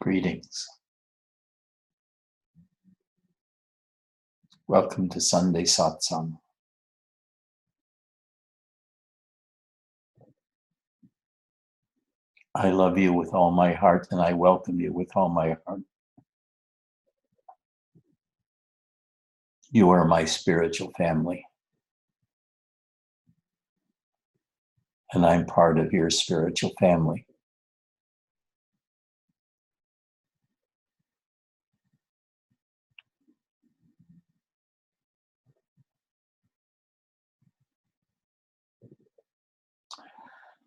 Greetings. Welcome to Sunday Satsang. I love you with all my heart and I welcome you with all my heart. You are my spiritual family. And I'm part of your spiritual family.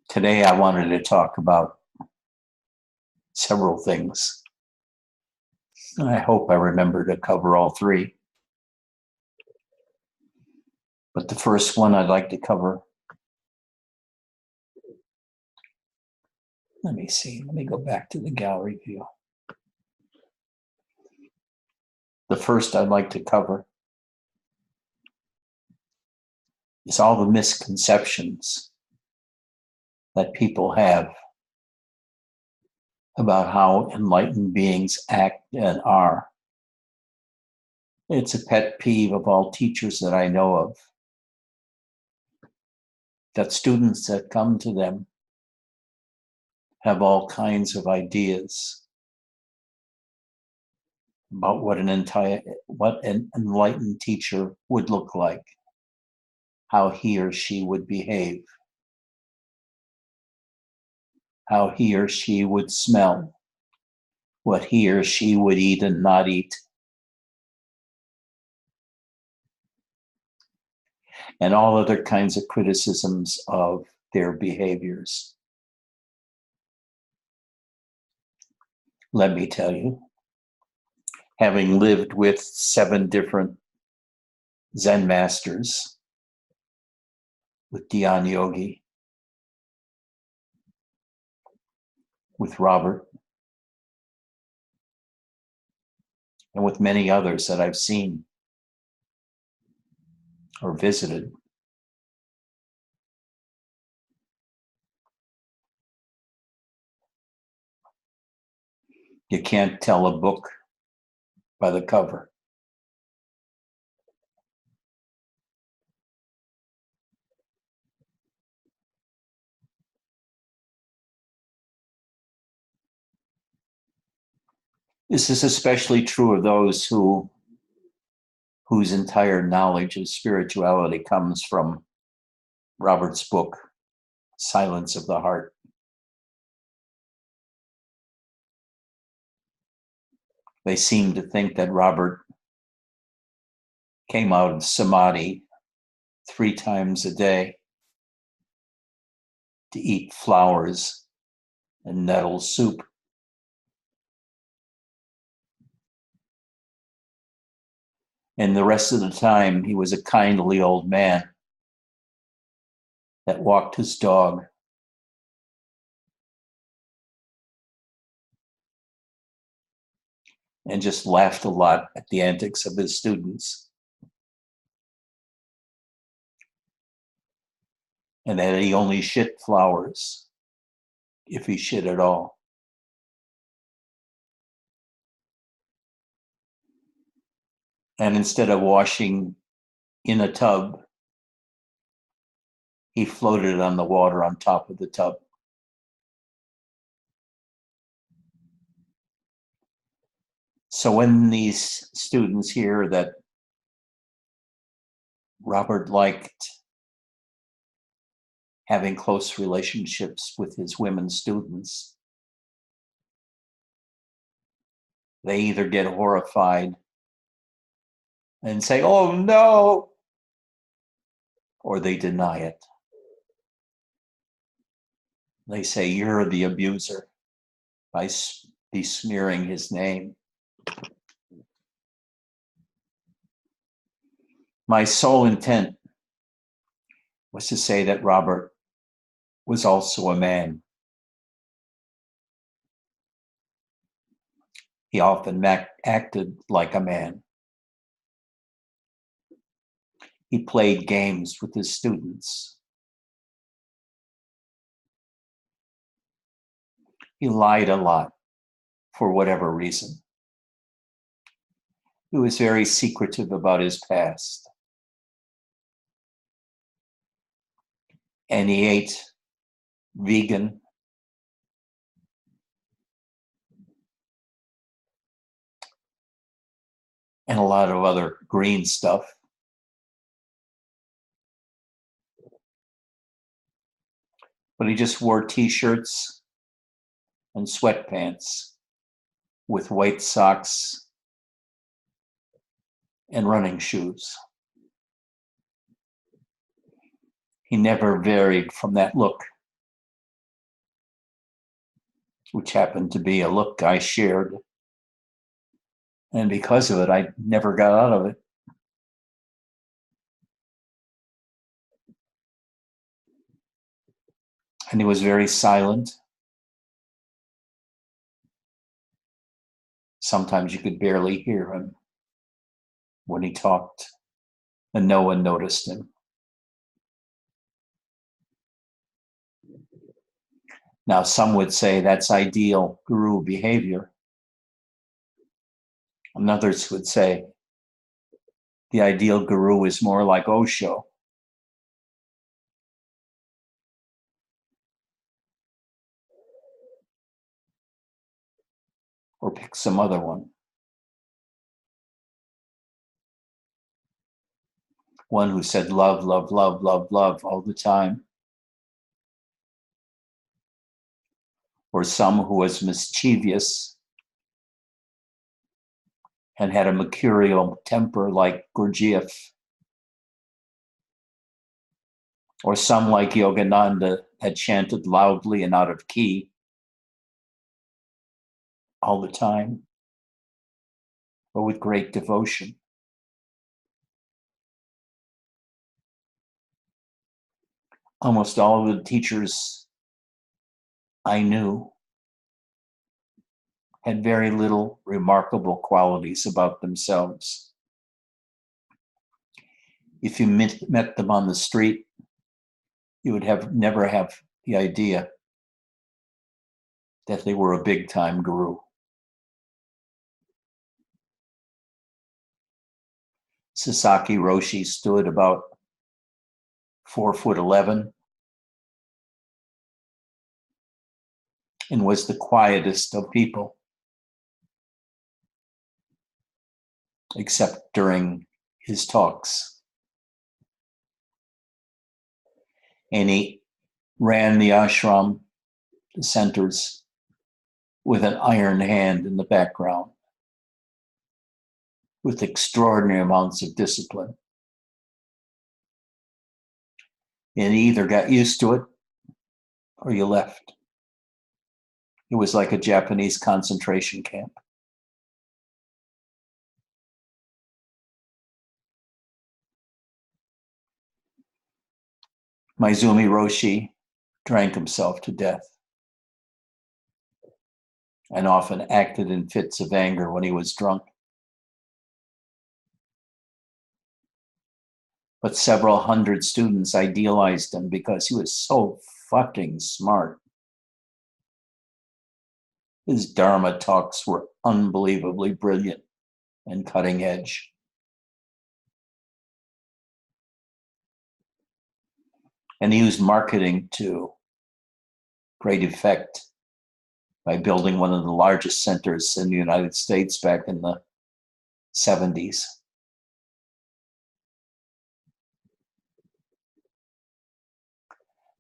Today I wanted to talk about several things. I hope I remember to cover all three. But the first one I'd like to cover, let me go back to the gallery view. The first I'd like to cover is all the misconceptions that people have about how enlightened beings act and are. It's a pet peeve of all teachers that I know of, that students that come to them have all kinds of ideas about what an enlightened teacher would look like, how he or she would behave, how he or she would smell, what he or she would eat and not eat, and all other kinds of criticisms of their behaviors. Let me tell you, having lived with 7 different Zen masters, with Dhyan Yogi, with Robert, and with many others that I've seen or visited, you can't tell a book by the cover. This is especially true of those whose entire knowledge of spirituality comes from Robert's book, Silence of the Heart. They seem to think that Robert came out of samadhi 3 times a day to eat flowers and nettle soup. And the rest of the time, he was a kindly old man that walked his dog and just laughed a lot at the antics of his students. And that he only shit flowers, if he shit at all. And instead of washing in a tub, he floated on the water on top of the tub. So when these students hear that Robert liked having close relationships with his women students, they either get horrified and say, "Oh no," or they deny it. They say, "You're the abuser," by besmearing his name. My sole intent was to say that Robert was also a man. He often acted like a man. He played games with his students. He lied a lot for whatever reason. He was very secretive about his past. And he ate vegan and a lot of other green stuff. But he just wore t-shirts and sweatpants with white socks and running shoes. He never varied from that look, which happened to be a look I shared. And because of it, I never got out of it. And he was very silent. Sometimes you could barely hear him when he talked, and no one noticed him. Now, some would say that's ideal guru behavior. And others would say the ideal guru is more like Osho. Or pick some other one. One who said love, love, love, love, love all the time. Or some who was mischievous and had a mercurial temper like Gurdjieff. Or some like Yogananda that chanted loudly and out of key all the time, but with great devotion. Almost all of the teachers I knew had very little remarkable qualities about themselves. If you met them on the street, you would never have the idea that they were a big-time guru. Sasaki Roshi stood about 4'11" and was the quietest of people, except during his talks. And he ran the ashram, the centers, with an iron hand in the background, with extraordinary amounts of discipline. And you either got used to it or you left. It was like a Japanese concentration camp. Maizumi Roshi drank himself to death and often acted in fits of anger when he was drunk. But several hundred students idealized him because he was so fucking smart. His Dharma talks were unbelievably brilliant and cutting edge. And he used marketing to great effect by building one of the largest centers in the United States back in the 70s.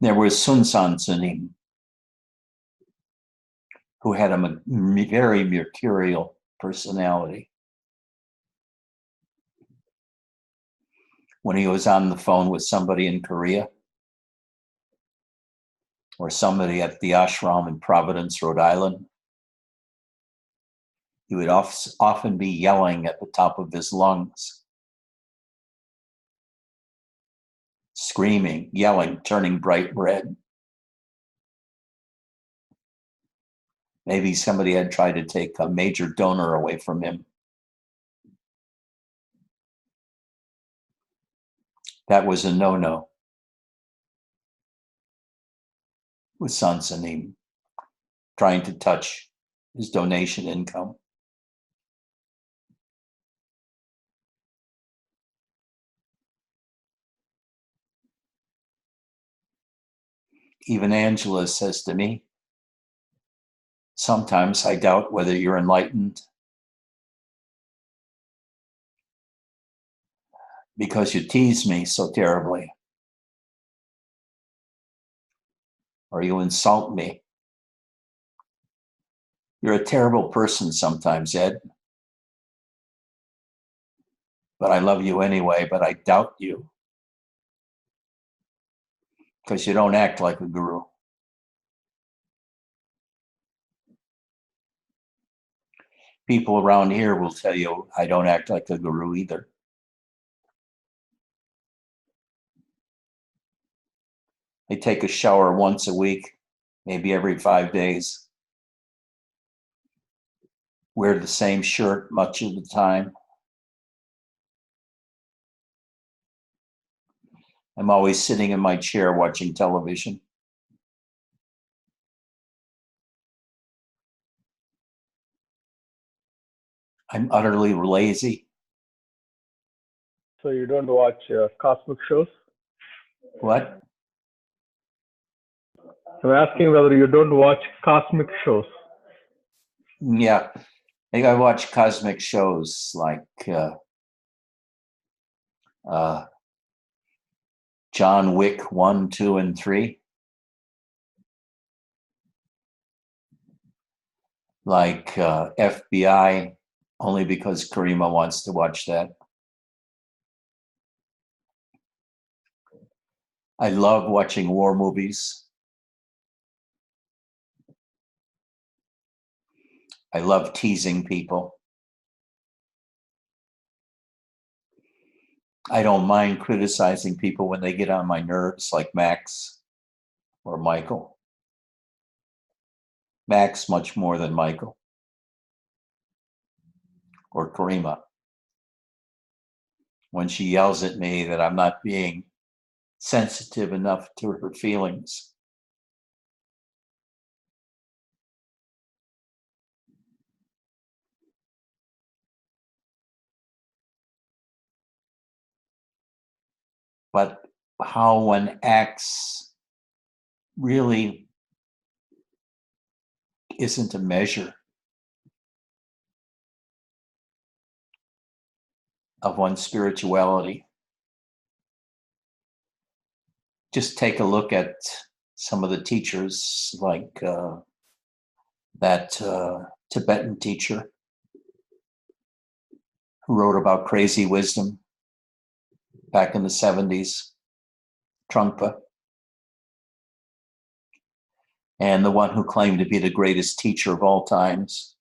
There was Sun San Sunim, who had a very mercurial personality. When he was on the phone with somebody in Korea or somebody at the ashram in Providence, Rhode Island, he would often be yelling at the top of his lungs, screaming, yelling, turning bright red. Maybe somebody had tried to take a major donor away from him. That was a no-no with San Sunim, trying to touch his donation income. Even Angela says to me, sometimes I doubt whether you're enlightened because you tease me so terribly, or you insult me. You're a terrible person sometimes, Ed. But I love you anyway, but I doubt you because you don't act like a guru. People around here will tell you I don't act like a guru either. I take a shower once a week, maybe every 5 days. Wear the same shirt much of the time. I'm always sitting in my chair watching television. I'm utterly lazy. So you don't watch cosmic shows? What? I'm asking whether you don't watch cosmic shows. Yeah, I think I watch cosmic shows like John Wick 1, 2, and 3. Like FBI, only because Karima wants to watch that. I love watching war movies. I love teasing people. I don't mind criticizing people when they get on my nerves, like Max or Michael. Max much more than Michael or Karima. When she yells at me that I'm not being sensitive enough to her feelings. But how one acts really isn't a measure of one's spirituality. Just take a look at some of the teachers, like that Tibetan teacher who wrote about crazy wisdom back in the 70s, Trungpa, and the one who claimed to be the greatest teacher of all times,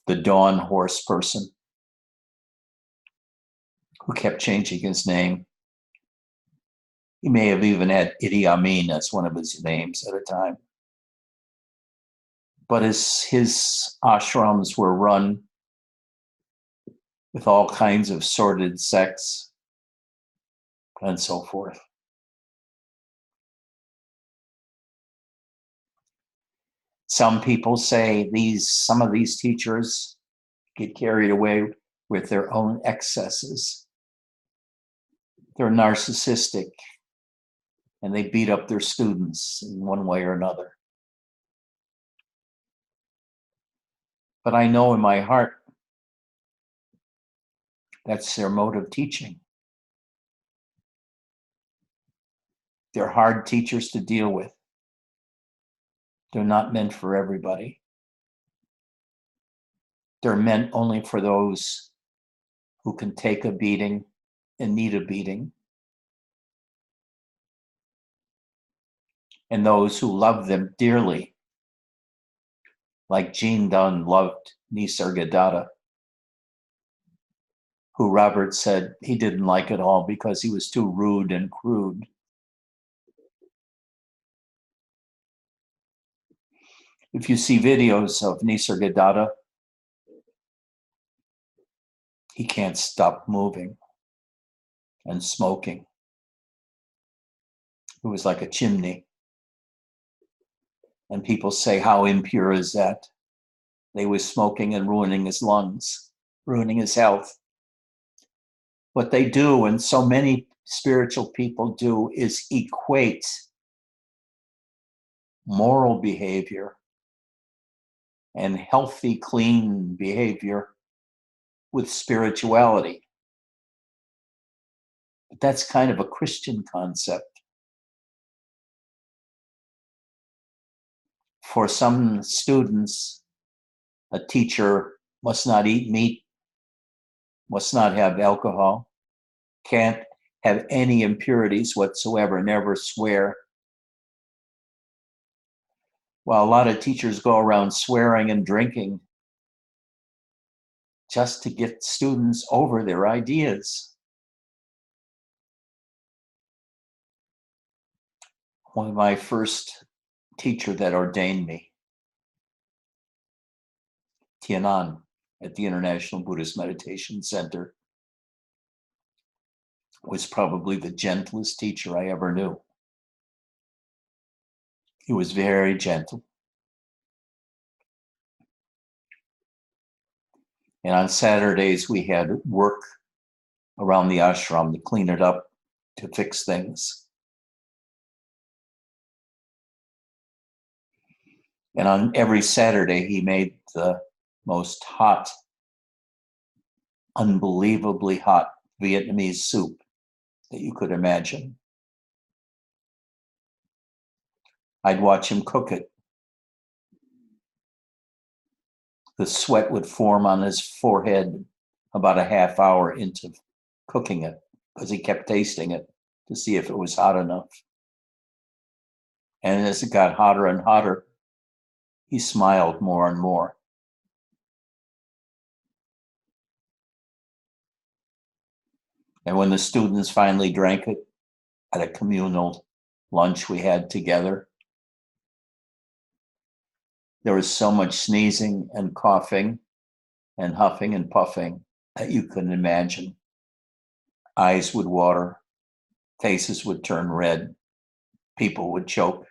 the Dawn Horse person, who kept changing his name. He may have even had Idi Amin as one of his names at a time. But his ashrams were run with all kinds of sordid sects and so forth. Some people say some of these teachers get carried away with their own excesses. They're narcissistic and they beat up their students in one way or another. But I know in my heart that's their mode of teaching. They're hard teachers to deal with. They're not meant for everybody. They're meant only for those who can take a beating and need a beating. And those who love them dearly, like Jean Dunn loved Nisargadatta, who Robert said he didn't like at all because he was too rude and crude. If you see videos of Nisargadatta, he can't stop moving and smoking. It was like a chimney. And people say, how impure is that? They were smoking and ruining his lungs, ruining his health. What they do, and so many spiritual people do, is equate moral behavior and healthy, clean behavior with spirituality. But that's kind of a Christian concept. For some students, a teacher must not eat meat, must not have alcohol, can't have any impurities whatsoever, never swear. Well, a lot of teachers go around swearing and drinking just to get students over their ideas. One of my first teacher that ordained me, Tianan, at the International Buddhist Meditation Center, was probably the gentlest teacher I ever knew. He was very gentle. And on Saturdays, we had work around the ashram to clean it up, to fix things. And on every Saturday, he made the most hot, unbelievably hot Vietnamese soup that you could imagine. I'd watch him cook it. The sweat would form on his forehead about a half hour into cooking it, because he kept tasting it to see if it was hot enough. And as it got hotter and hotter, he smiled more and more. And when the students finally drank it at a communal lunch we had together, there was so much sneezing and coughing and huffing and puffing that you couldn't imagine. Eyes would water, faces would turn red, people would choke.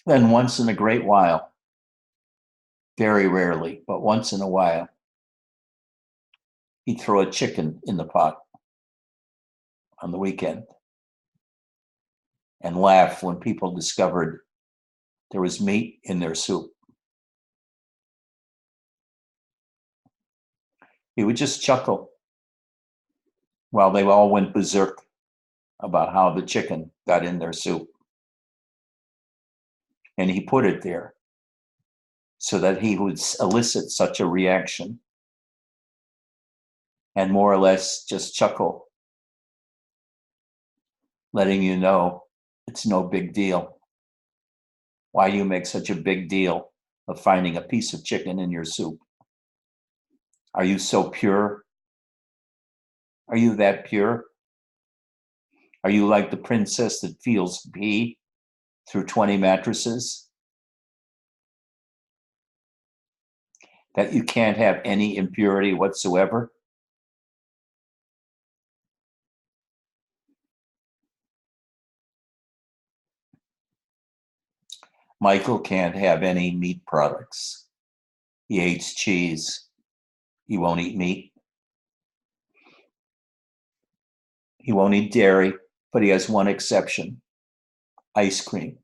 Then once in a great while, very rarely, but once in a while, he'd throw a chicken in the pot on the weekend and laugh when people discovered there was meat in their soup. He would just chuckle while they all went berserk about how the chicken got in their soup. And he put it there so that he would elicit such a reaction and more or less just chuckle, letting you know it's no big deal. Why do you make such a big deal of finding a piece of chicken in your soup? Are you so pure? Are you that pure? Are you like the princess that feels pee through 20 mattresses? That you can't have any impurity whatsoever? Michael can't have any meat products. He hates cheese. He won't eat meat. He won't eat dairy, but he has one exception: ice cream.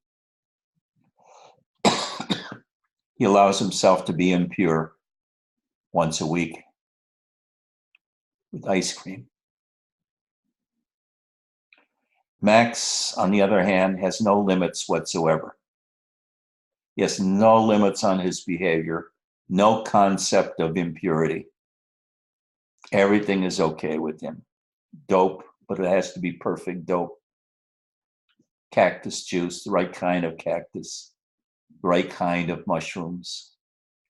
He allows himself to be impure once a week with ice cream. Max, on the other hand, has no limits whatsoever. He has no limits on his behavior, no concept of impurity. Everything is okay with him. Dope, but it has to be perfect dope. Cactus juice, the right kind of cactus, the right kind of mushrooms,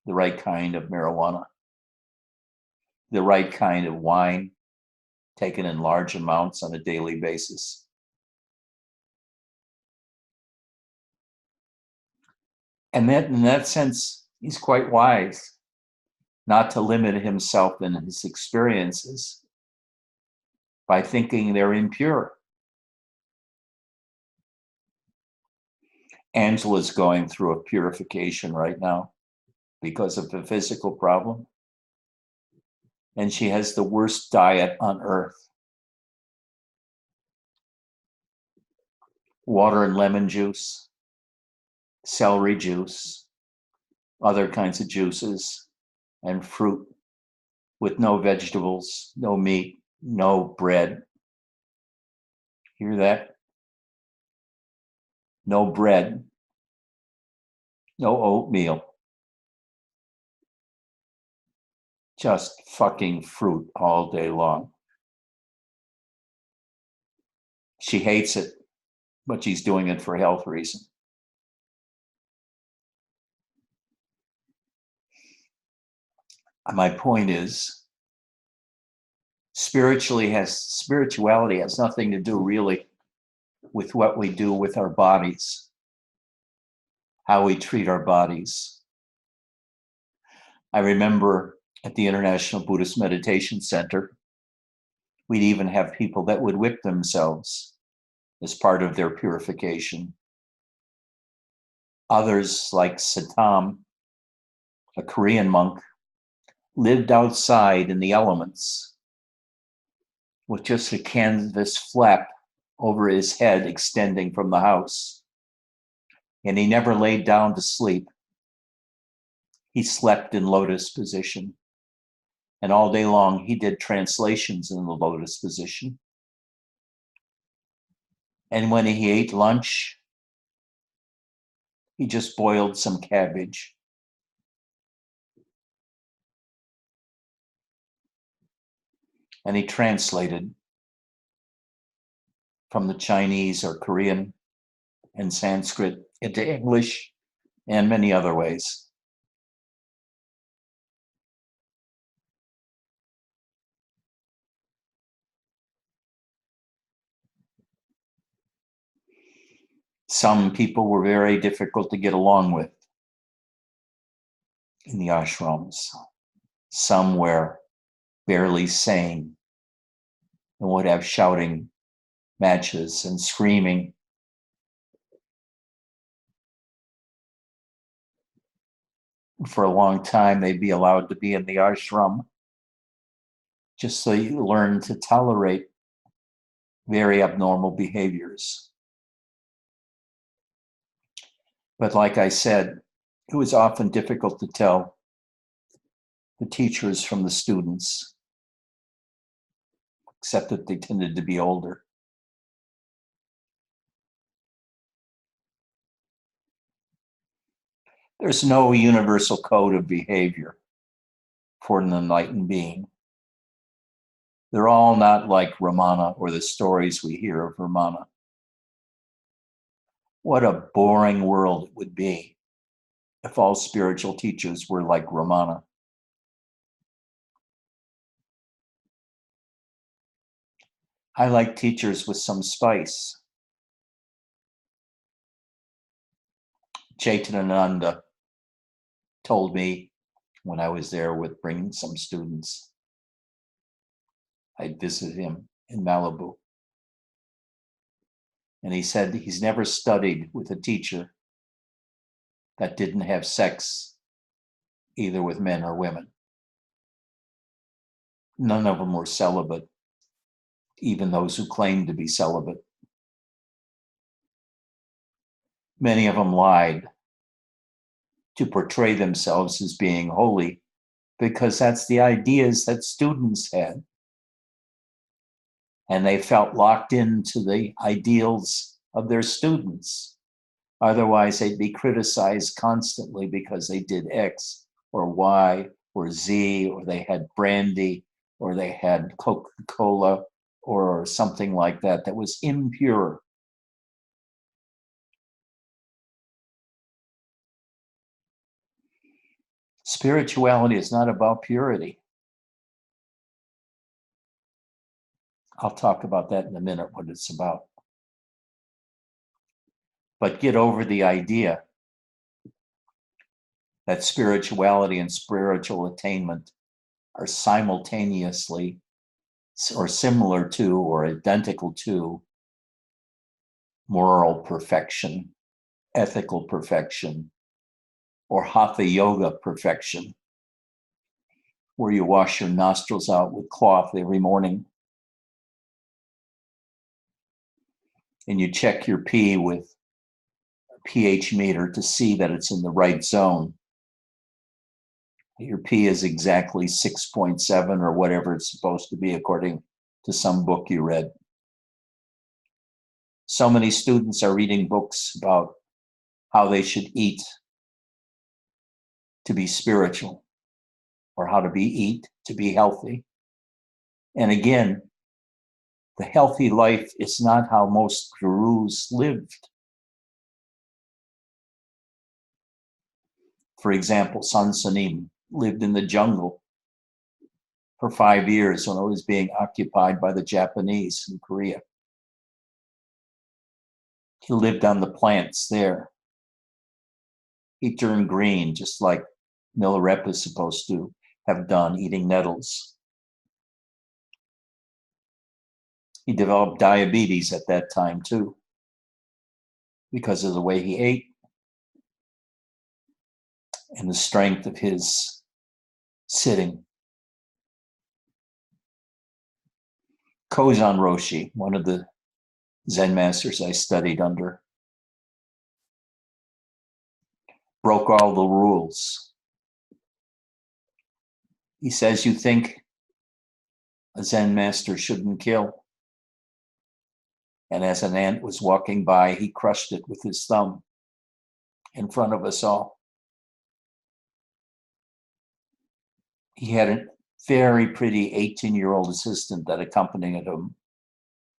the right kind of marijuana, the right kind of wine, taken in large amounts on a daily basis. And that, in that sense, he's quite wise not to limit himself in his experiences by thinking they're impure. Angela's going through a purification right now because of a physical problem. And she has the worst diet on earth. Water and lemon juice, celery juice, other kinds of juices, and fruit with no vegetables, no meat, no bread. Hear that? No bread, no oatmeal, just fucking fruit all day long. She hates it, but she's doing it for health reasons. My point is, spirituality has nothing to do really with what we do with our bodies, how we treat our bodies. I remember at the International Buddhist Meditation Center, we'd even have people that would whip themselves as part of their purification. Others, like Satam, a Korean monk, lived outside in the elements with just a canvas flap over his head extending from the house. And he never laid down to sleep. He slept in lotus position. And all day long, he did translations in the lotus position. And when he ate lunch, he just boiled some cabbage. And he translated from the Chinese or Korean and Sanskrit into English and many other ways. Some people were very difficult to get along with in the ashrams. Some were barely sane and would have shouting matches and screaming. For a long time, they'd be allowed to be in the ashram just so you learn to tolerate very abnormal behaviors. But like I said, it was often difficult to tell the teachers from the students, except that they tended to be older. There's no universal code of behavior for an enlightened being. They're all not like Ramana or the stories we hear of Ramana. What a boring world it would be if all spiritual teachers were like Ramana. I like teachers with some spice. Chaitananda told me when I was there with bringing some students, I'd visit him in Malibu. And he said he's never studied with a teacher that didn't have sex either with men or women. None of them were celibate, even those who claimed to be celibate. Many of them lied to portray themselves as being holy because that's the ideas that students had. And they felt locked into the ideals of their students. Otherwise, they'd be criticized constantly because they did X or Y or Z, or they had brandy, or they had Coca-Cola, or something like that that was impure. Spirituality is not about purity. I'll talk about that in a minute, what it's about. But get over the idea that spirituality and spiritual attainment are simultaneously or similar to or identical to moral perfection ethical perfection, or hatha yoga perfection, where you wash your nostrils out with cloth every morning and you check your pee with a pH meter to see that it's in the right zone. Your pee is exactly 6.7 or whatever it's supposed to be according to some book you read. So many students are reading books about how they should eat to be spiritual, or how to eat to be healthy. And again, the healthy life is not how most gurus lived. For example, Sun Sanim lived in the jungle for 5 years when it was being occupied by the Japanese in Korea. He lived on the plants there. He turned green, just like Milarepa is supposed to have done, eating nettles. He developed diabetes at that time too, because of the way he ate and the strength of his sitting. Kozan Roshi, one of the Zen masters I studied under, broke all the rules. He says, you think a Zen master shouldn't kill? And as an ant was walking by, he crushed it with his thumb in front of us all. He had a very pretty 18-year-old assistant that accompanied him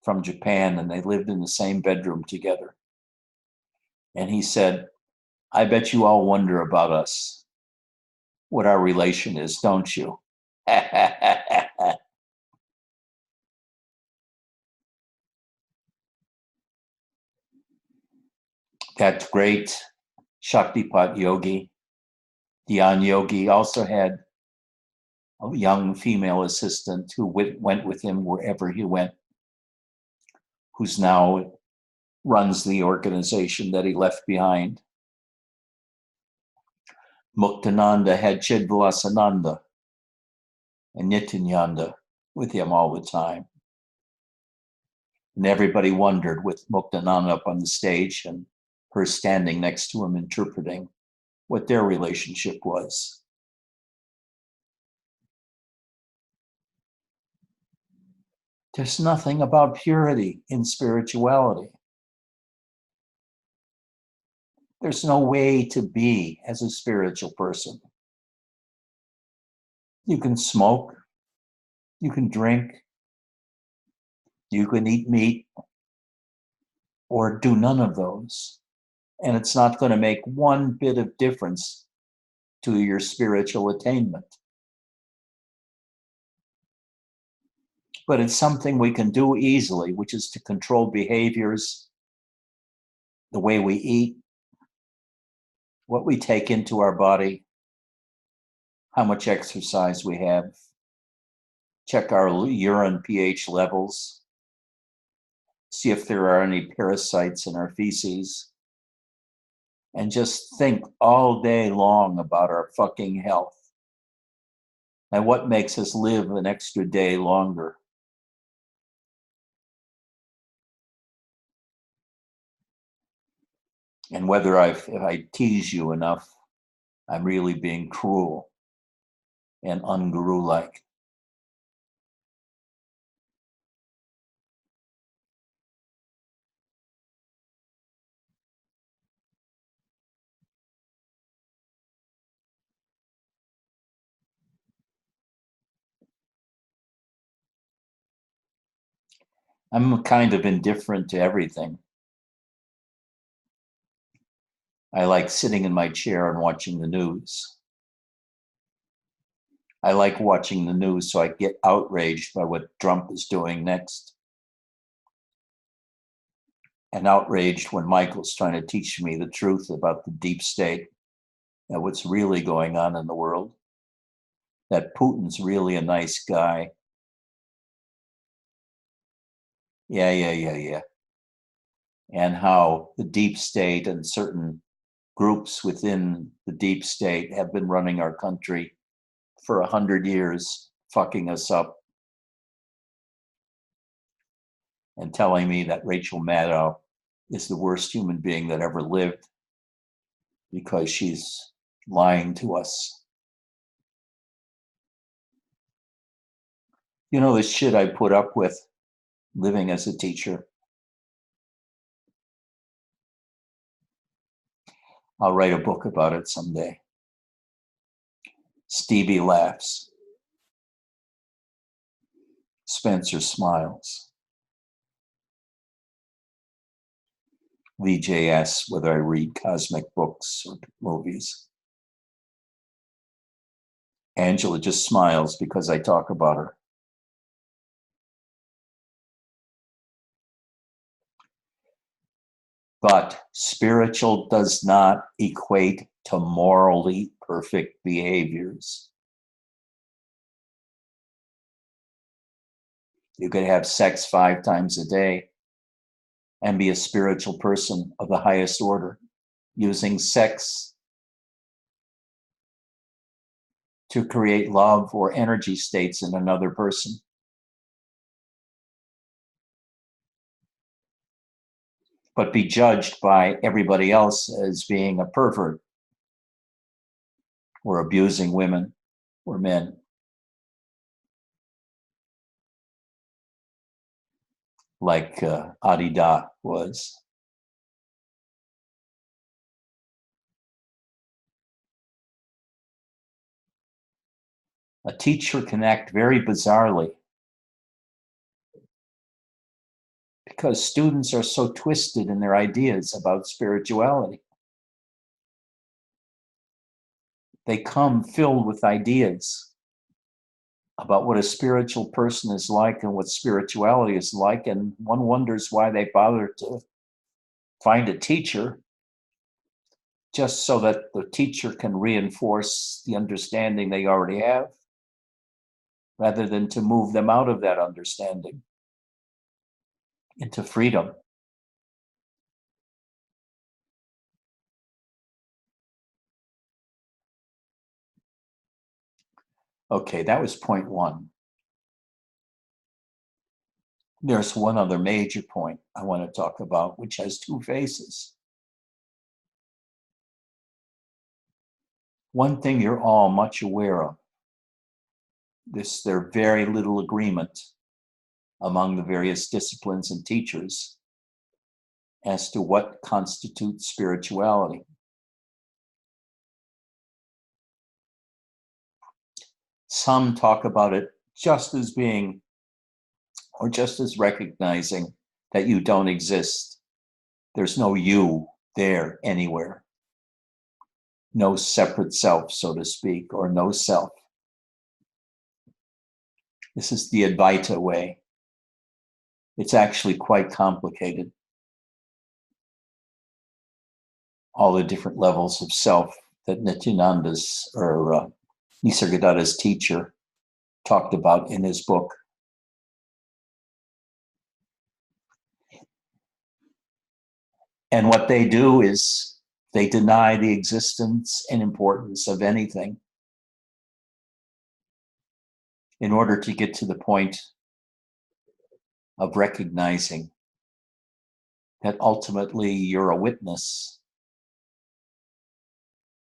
from Japan, and they lived in the same bedroom together. And he said, I bet you all wonder about us, what our relation is, don't you? That great Shaktipat yogi, Dhyan yogi, also had a young female assistant who went with him wherever he went, who's now runs the organization that he left behind. Muktananda had Chidvilasananda and Nityananda with him all the time. And everybody wondered, with Muktananda up on the stage and her standing next to him interpreting, what their relationship was. There's nothing about purity in spirituality. There's no way to be as a spiritual person. You can smoke, you can drink, you can eat meat, or do none of those. And it's not going to make one bit of difference to your spiritual attainment. But it's something we can do easily, which is to control behaviors, the way we eat, what we take into our body, how much exercise we have, check our urine pH levels, see if there are any parasites in our feces, and just think all day long about our fucking health and what makes us live an extra day longer. And whether if I tease you enough, I'm really being cruel and unguru-like. I'm kind of indifferent to everything. I like sitting in my chair and watching the news. I like watching the news so I get outraged by what Trump is doing next. And outraged when Michael's trying to teach me the truth about the deep state and what's really going on in the world. That Putin's really a nice guy. Yeah. and how the deep state and certain groups within the deep state have been running our country for 100 years, fucking us up, and telling me that Rachel Maddow is the worst human being that ever lived because she's lying to us. You know, the shit I put up with living as a teacher. I'll write a book about it someday. Stevie laughs. Spencer smiles. VJ asks whether I read cosmic books or movies. Angela just smiles because I talk about her. But spiritual does not equate to morally perfect behaviors. You could have sex 5 times a day and be a spiritual person of the highest order, using sex to create love or energy states in another person. But be judged by everybody else as being a pervert or abusing women or men. Like Adida was. A teacher can act very bizarrely because students are so twisted in their ideas about spirituality. They come filled with ideas about what a spiritual person is like and what spirituality is like, and one wonders why they bother to find a teacher just so that the teacher can reinforce the understanding they already have, rather than to move them out of that understanding into freedom. Okay, that was point 1. There's one other major point I want to talk about, which has 2 faces. One thing you're all much aware of, there's very little agreement among the various disciplines and teachers as to what constitutes spirituality. Some talk about it just as being, or just as recognizing that you don't exist. There's no you there anywhere. No separate self, so to speak, or no self. This is the Advaita way. It's actually quite complicated. All the different levels of self that Nityananda's or Nisargadatta's teacher talked about in his book. And what they do is they deny the existence and importance of anything in order to get to the point of recognizing that ultimately you're a witness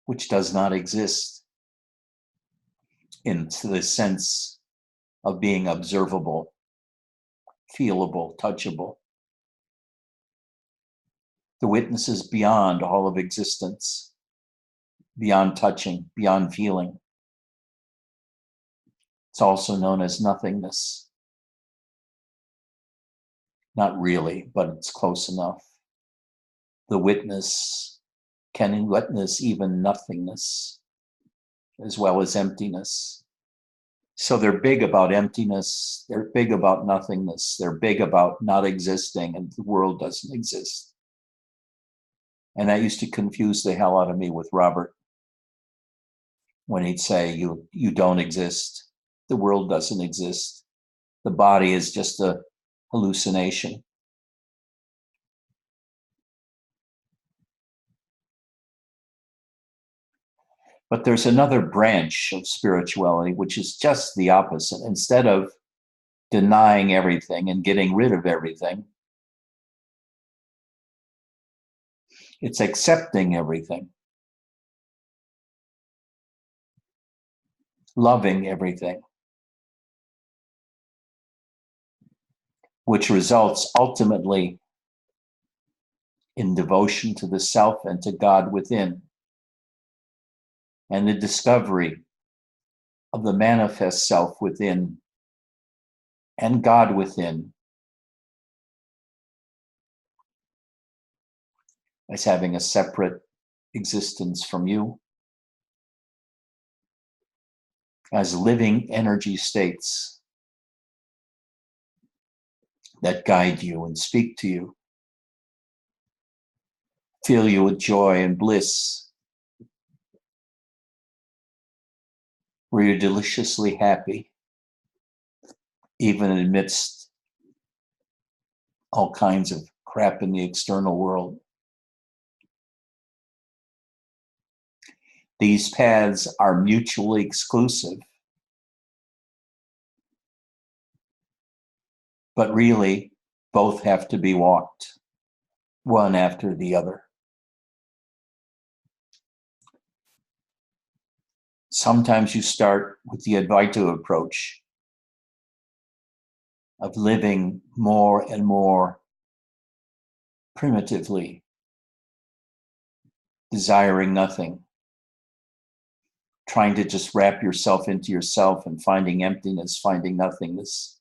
which does not exist in the sense of being observable, feelable, touchable. The witness is beyond all of existence, beyond touching, beyond feeling. It's also known as nothingness. Not really, but it's close enough. The witness can witness even nothingness as well as emptiness. So they're big about emptiness, they're big about nothingness, they're big about not existing and the world doesn't exist. And that used to confuse the hell out of me with Robert when he'd say, you don't exist, the world doesn't exist, the body is just a hallucination. But there's another branch of spirituality, which is just the opposite. Instead of denying everything and getting rid of everything, it's accepting everything, loving everything, which results ultimately in devotion to the self and to God within, and the discovery of the manifest self within and God within as having a separate existence from you, as living energy states that guide you and speak to you, fill you with joy and bliss, where you're deliciously happy, even amidst all kinds of crap in the external world. These paths are mutually exclusive, but really both have to be walked, one after the other. Sometimes you start with the Advaita approach of living more and more primitively, desiring nothing, trying to just wrap yourself into yourself and finding emptiness, finding nothingness,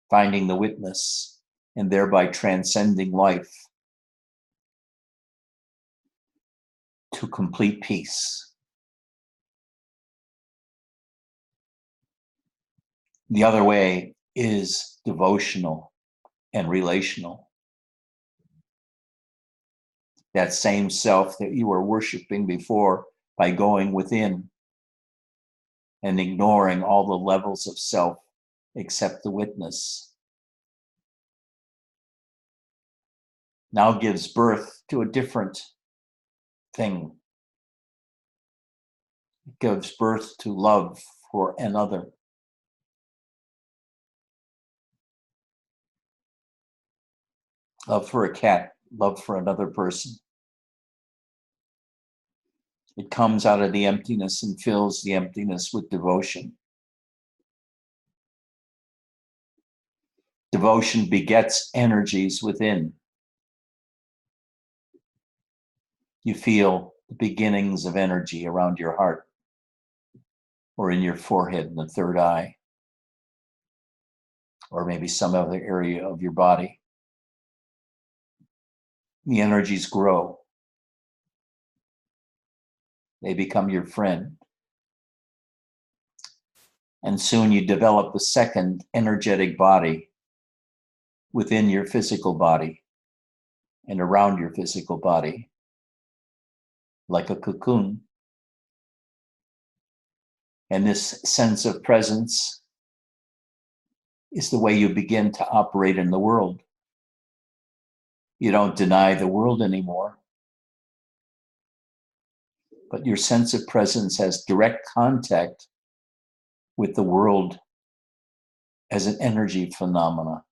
finding the witness, and thereby transcending life to complete peace. The other way is devotional and relational. That same self that you were worshiping before by going within and ignoring all the levels of self except the witness, now gives birth to a different thing. It gives birth to love for another. Love for a cat, love for another person. It comes out of the emptiness and fills the emptiness with devotion. Devotion begets energies within. You feel the beginnings of energy around your heart or in your forehead and the third eye, or maybe some other area of your body. The energies grow. They become your friend. And soon you develop the second energetic body within your physical body and around your physical body, like a cocoon. And this sense of presence is the way you begin to operate in the world. You don't deny the world anymore, but your sense of presence has direct contact with the world as an energy phenomena,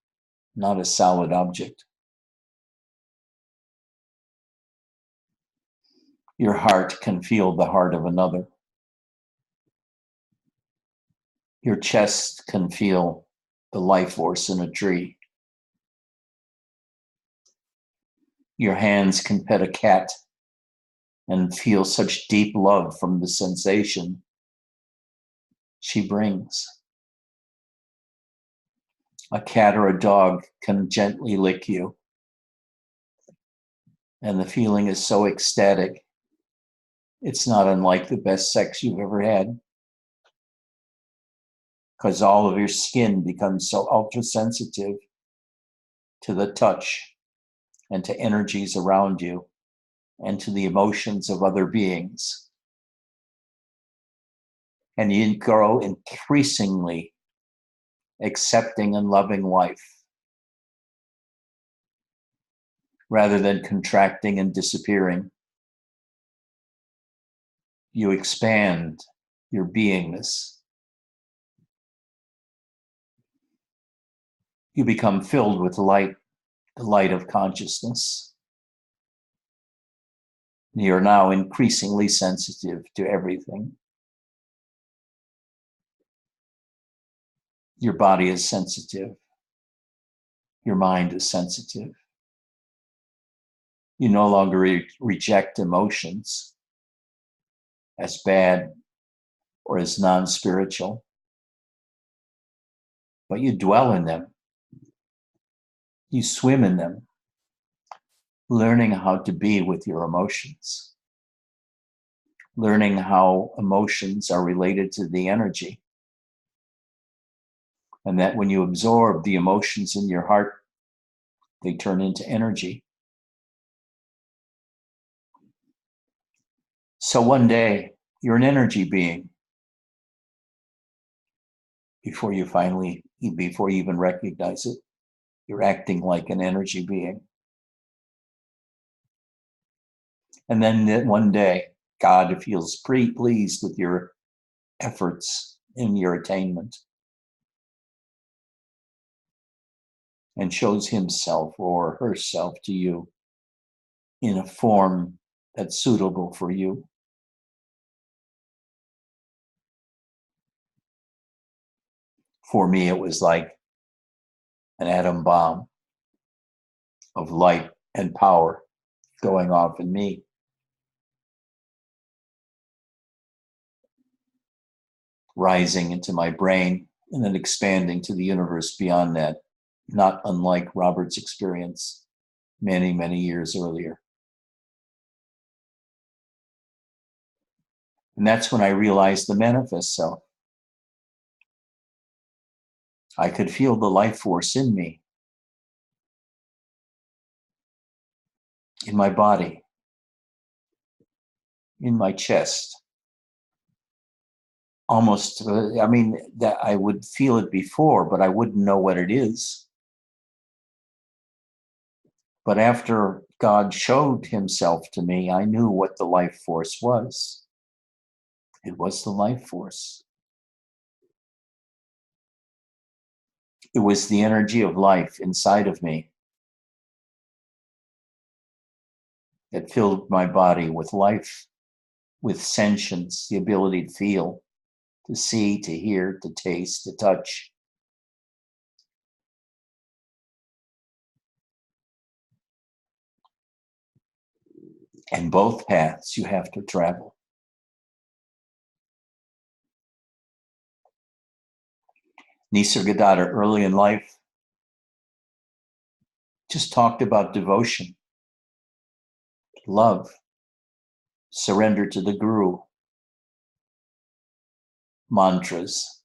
not a solid object. Your heart can feel the heart of another. Your chest can feel the life force in a tree. Your hands can pet a cat and feel such deep love from the sensation she brings. A cat or a dog can gently lick you, and the feeling is so ecstatic. It's not unlike the best sex you've ever had, because all of your skin becomes so ultra sensitive to the touch and to energies around you and to the emotions of other beings. And you grow increasingly accepting and loving life rather than contracting and disappearing. You expand your beingness. You become filled with light, the light of consciousness. You're now increasingly sensitive to everything. Your body is sensitive. Your mind is sensitive. You no longer reject emotions as bad or as non-spiritual, but you dwell in them. You swim in them, learning how to be with your emotions, learning how emotions are related to the energy, and that when you absorb the emotions in your heart, they turn into energy. So one day, you're an energy being before you even recognize it. You're acting like an energy being. And then one day, God feels pretty pleased with your efforts in your attainment and shows himself or herself to you in a form that's suitable for you. For me, it was like an atom bomb of light and power going off in me. Rising into my brain and then expanding to the universe beyond that, not unlike Robert's experience many, many years earlier. And that's when I realized the manifest self. I could feel the life force in me, in my body, in my chest. Almost, that I would feel it before, but I wouldn't know what it is. But after God showed himself to me, I knew what the life force was. It was the life force. It was the energy of life inside of me that filled my body with life, with sentience, the ability to feel, to see, to hear, to taste, to touch. And both paths you have to travel. Nisargadatta, early in life, just talked about devotion, love, surrender to the Guru, mantras,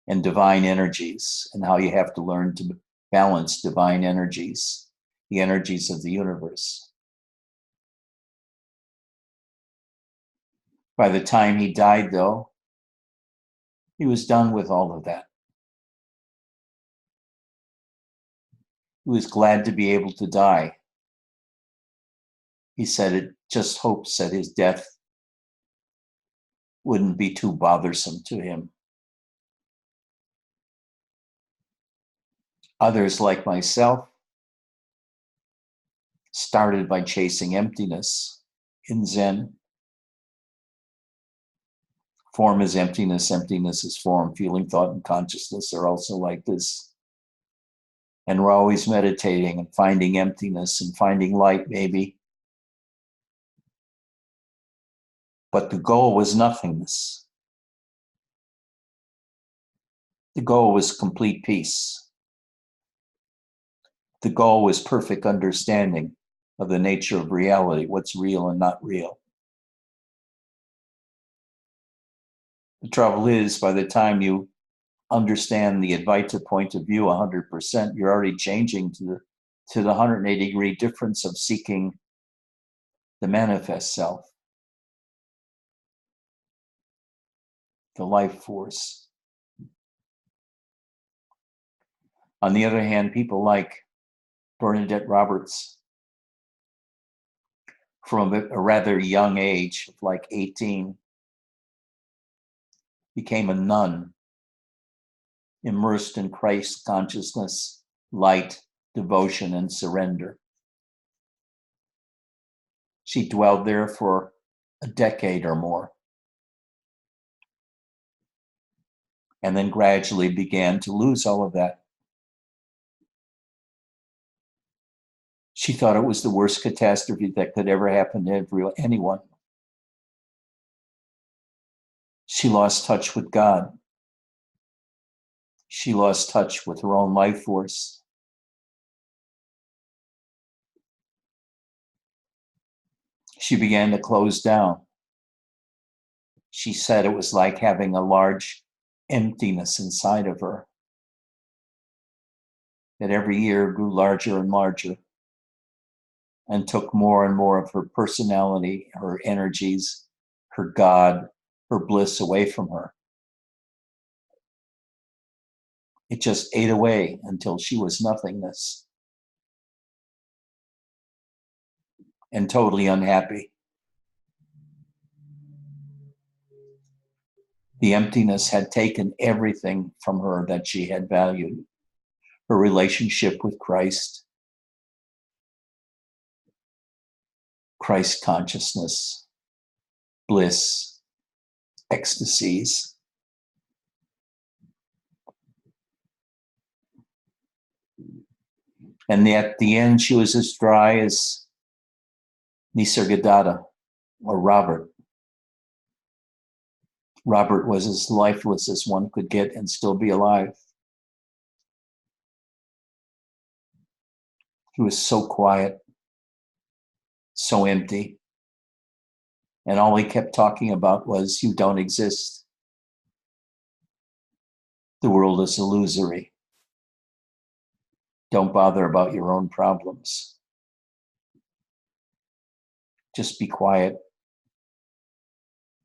and divine energies, and how you have to learn to balance divine energies, the energies of the universe. By the time he died, though, he was done with all of that. He was glad to be able to die. He said it just hopes that his death wouldn't be too bothersome to him. Others, like myself, started by chasing emptiness in Zen. Form is emptiness, emptiness is form. Feeling, thought, and consciousness are also like this. And we're always meditating and finding emptiness and finding light, maybe. But the goal was nothingness. The goal was complete peace. The goal was perfect understanding of the nature of reality, what's real and not real. The trouble is, by the time you understand the Advaita point of view 100%, you're already changing to the 180-degree difference of seeking the manifest self, the life force. On the other hand, people like Bernadette Roberts, from a rather young age, like 18, became a nun, immersed in Christ consciousness, light, devotion, and surrender. She dwelled there for a decade or more, and then gradually began to lose all of that. She thought it was the worst catastrophe that could ever happen to anyone. She lost touch with God. She lost touch with her own life force. She began to close down. She said it was like having a large emptiness inside of her that every year grew larger and larger and took more and more of her personality, her energies, her God, her bliss away from her. It just ate away until she was nothingness and totally unhappy. The emptiness had taken everything from her that she had valued. Her relationship with Christ, Christ consciousness, bliss, ecstasies. And at the end, she was as dry as Nisargadatta or Robert. Robert was as lifeless as one could get and still be alive. He was so quiet, so empty. And all he kept talking about was, you don't exist. The world is illusory. Don't bother about your own problems. Just be quiet.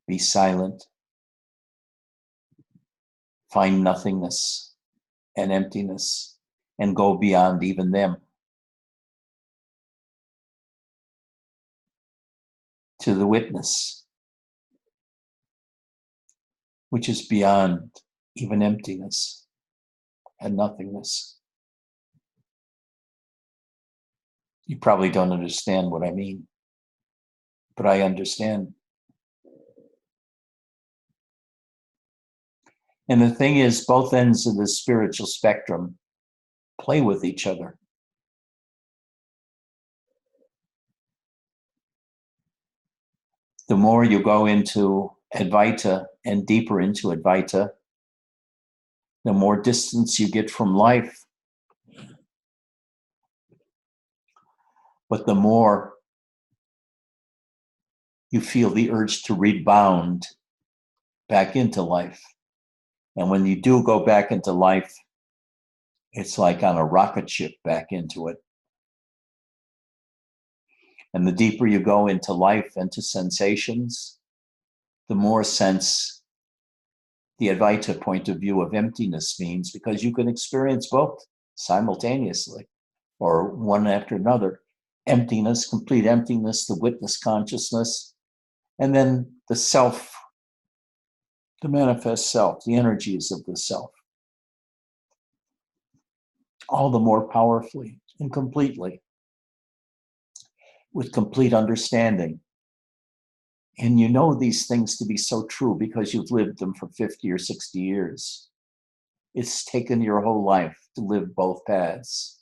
Be silent. Find nothingness and emptiness and go beyond even them to the witness, which is beyond even emptiness and nothingness. You probably don't understand what I mean, but I understand. And the thing is, both ends of the spiritual spectrum play with each other. The more you go into Advaita and deeper into Advaita, the more distance you get from life. But the more you feel the urge to rebound back into life. And when you do go back into life, it's like on a rocket ship back into it. And the deeper you go into life, into sensations, the more sense the Advaita point of view of emptiness means, because you can experience both simultaneously or one after another. Emptiness, complete emptiness, the witness consciousness, and then the self, the manifest self, the energies of the self. All the more powerfully and completely, with complete understanding. And you know these things to be so true because you've lived them for 50 or 60 years. It's taken your whole life to live both paths.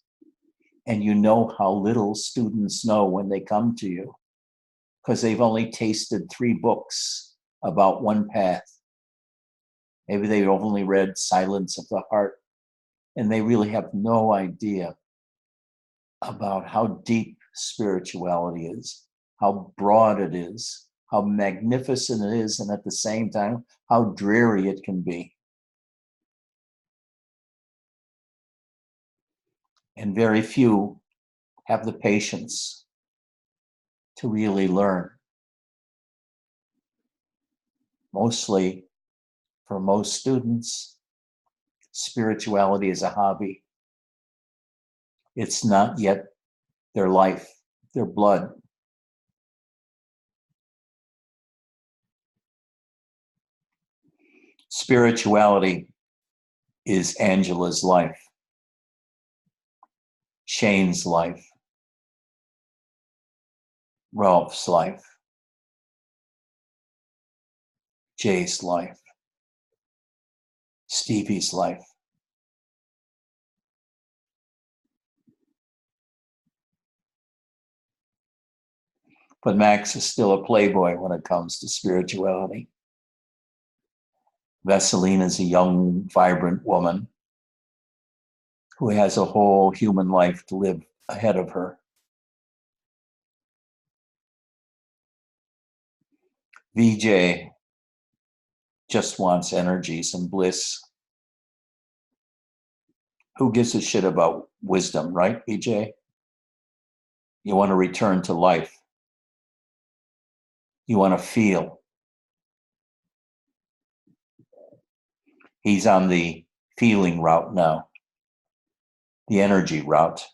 And you know how little students know when they come to you, because they've only tasted 3 books about one path. Maybe they've only read Silence of the Heart, and they really have no idea about how deep spirituality is, how broad it is, how magnificent it is, and at the same time, how dreary it can be. And very few have the patience to really learn. Mostly, for most students, spirituality is a hobby. It's not yet their life, their blood. Spirituality is Angela's life, Shane's life, Ralph's life, Jay's life, Stevie's life. But Max is still a playboy when it comes to spirituality. Vesseline is a young, vibrant woman who has a whole human life to live ahead of her. VJ just wants energies and bliss. Who gives a shit about wisdom, right, VJ? You want to return to life. You want to feel. He's on the feeling route now, the energy route.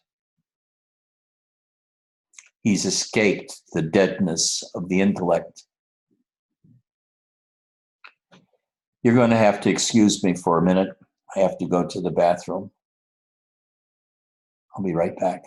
He's escaped the deadness of the intellect. You're going to have to excuse me for a minute. I have to go to the bathroom. I'll be right back.